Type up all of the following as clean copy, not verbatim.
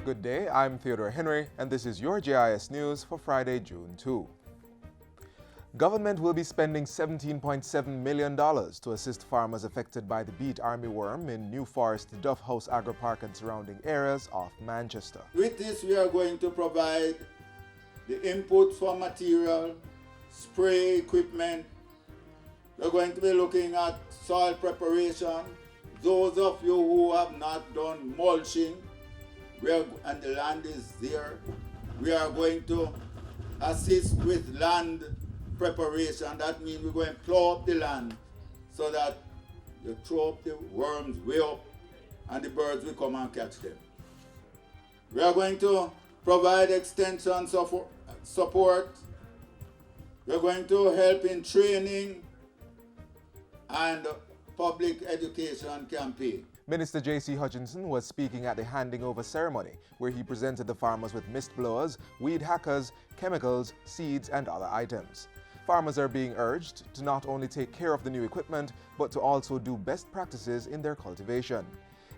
good day. I'm Theodore Henry, and this is your JIS News for Friday, June 2. Government will be spending $17.7 million to assist farmers affected by the beet armyworm in New Forest, Duff House Agro Park and surrounding areas of Manchester. With this, we are going to provide the input for material, spray equipment. We're going to be looking at soil preparation. Those of you who have not done mulching, and the land is there, we are going to assist with land preparation. That means we're going to plow up the land so that you throw up the worms way up and the birds will come and catch them. We are going to provide extension support. We're going to help in training and public education campaign. Minister J.C. Hutchinson was speaking at the handing over ceremony, where he presented the farmers with mist blowers, weed hackers, chemicals, seeds, and other items. Farmers are being urged to not only take care of the new equipment, but to also do best practices in their cultivation.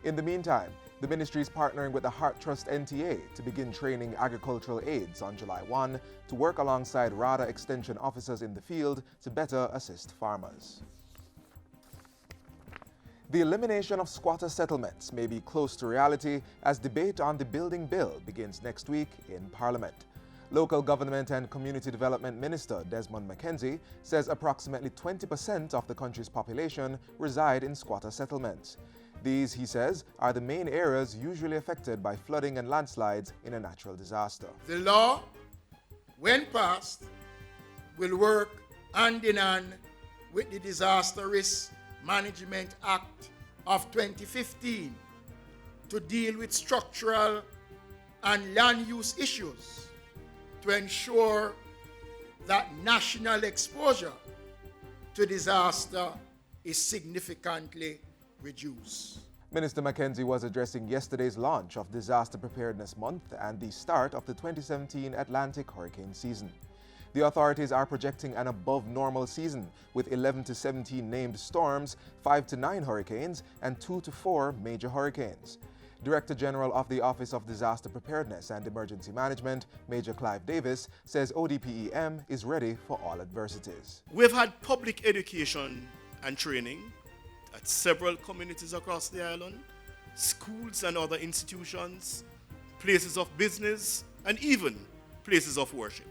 In the meantime, the ministry is partnering with the Heart Trust NTA to begin training agricultural aides on July 1 to work alongside RADA extension officers in the field to better assist farmers. The elimination of squatter settlements may be close to reality as debate on the building bill begins next week in Parliament. Local Government and Community Development Minister Desmond McKenzie says approximately 20% of the country's population reside in squatter settlements. These, he says, are the main areas usually affected by flooding and landslides in a natural disaster. The law, when passed, will work hand in hand with the Disaster Risk Management Act of 2015 to deal with structural and land use issues to ensure that national exposure to disaster is significantly reduced. Minister McKenzie was addressing yesterday's launch of Disaster Preparedness Month and the start of the 2017 Atlantic hurricane season. The authorities are projecting an above-normal season with 11 to 17 named storms, 5 to 9 hurricanes, and 2 to 4 major hurricanes. Director General of the Office of Disaster Preparedness and Emergency Management, Major Clive Davis, says ODPEM is ready for all adversities. We've had public education and training at several communities across the island, schools and other institutions, places of business, and even places of worship.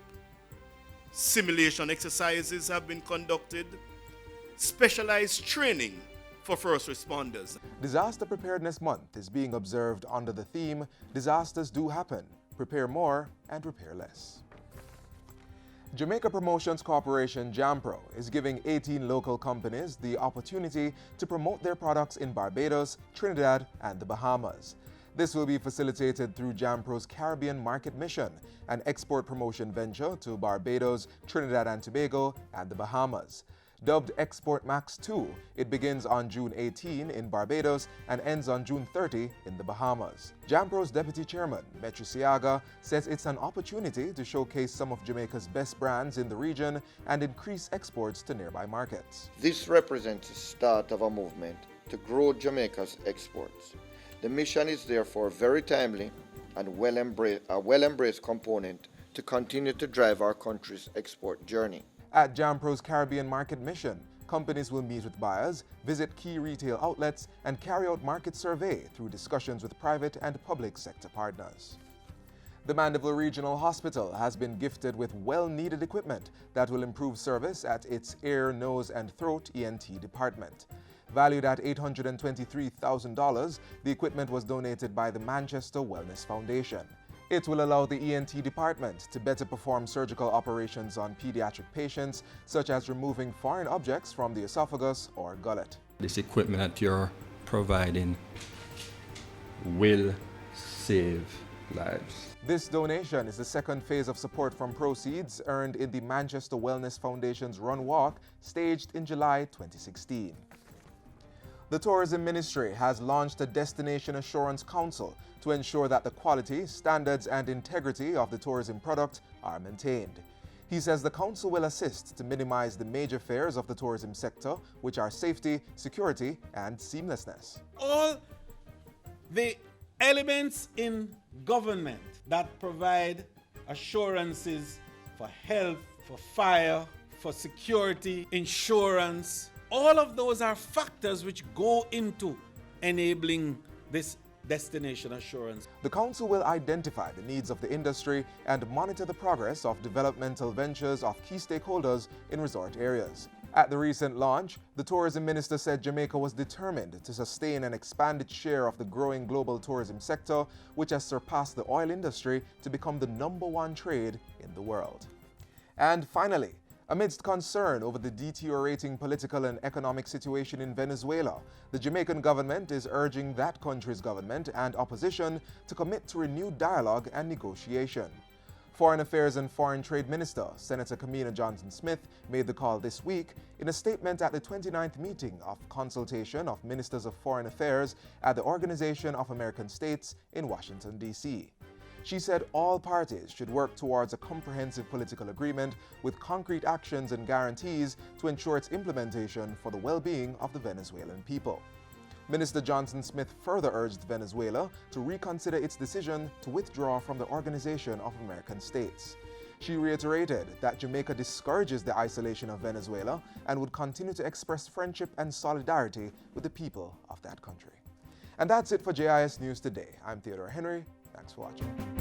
Simulation exercises have been conducted, specialized training for first responders. Disaster Preparedness Month is being observed under the theme, Disasters Do Happen, Prepare More and Repair Less. Jamaica Promotions Corporation JAMPRO is giving 18 local companies the opportunity to promote their products in Barbados, Trinidad, and the Bahamas. This will be facilitated through JAMPRO's Caribbean Market Mission, an export promotion venture to Barbados, Trinidad and Tobago, and the Bahamas. Dubbed Export Max 2, it begins on June 18 in Barbados and ends on June 30 in the Bahamas. JAMPRO's Deputy Chairman, Metri Siaga, says it's an opportunity to showcase some of Jamaica's best brands in the region and increase exports to nearby markets. This represents the start of a movement to grow Jamaica's exports. The mission is therefore very timely and a well-embraced component to continue to drive our country's export journey. At JAMPRO's Caribbean Market Mission, companies will meet with buyers, visit key retail outlets, and carry out market survey through discussions with private and public sector partners. The Mandeville Regional Hospital has been gifted with well-needed equipment that will improve service at its ear, nose, and throat ENT department. Valued at $823,000, the equipment was donated by the Manchester Wellness Foundation. It will allow the ENT department to better perform surgical operations on pediatric patients, such as removing foreign objects from the esophagus or gullet. This equipment that you're providing will save lives. This donation is the second phase of support from proceeds earned in the Manchester Wellness Foundation's Run Walk, staged in July 2016. The Tourism Ministry has launched a Destination Assurance Council to ensure that the quality, standards, and integrity of the tourism product are maintained. He says the council will assist to minimize the major fears of the tourism sector, which are safety, security, and seamlessness. All the elements in government that provide assurances for health, for fire, for security, insurance. All of those are factors which go into enabling this destination assurance. The Council will identify the needs of the industry and monitor the progress of developmental ventures of key stakeholders in resort areas. At the recent launch, the tourism minister said Jamaica was determined to sustain and expand its share of the growing global tourism sector, which has surpassed the oil industry to become the #1 trade in the world. And finally, amidst concern over the deteriorating political and economic situation in Venezuela, the Jamaican government is urging that country's government and opposition to commit to renewed dialogue and negotiation. Foreign Affairs and Foreign Trade Minister Senator Kamina Johnson-Smith made the call this week in a statement at the 29th meeting of consultation of Ministers of Foreign Affairs at the Organization of American States in Washington, D.C. She said all parties should work towards a comprehensive political agreement with concrete actions and guarantees to ensure its implementation for the well-being of the Venezuelan people. Minister Johnson-Smith further urged Venezuela to reconsider its decision to withdraw from the Organization of American States. She reiterated that Jamaica discourages the isolation of Venezuela and would continue to express friendship and solidarity with the people of that country. And that's it for JIS News Today. I'm Theodore Henry. Thanks for watching.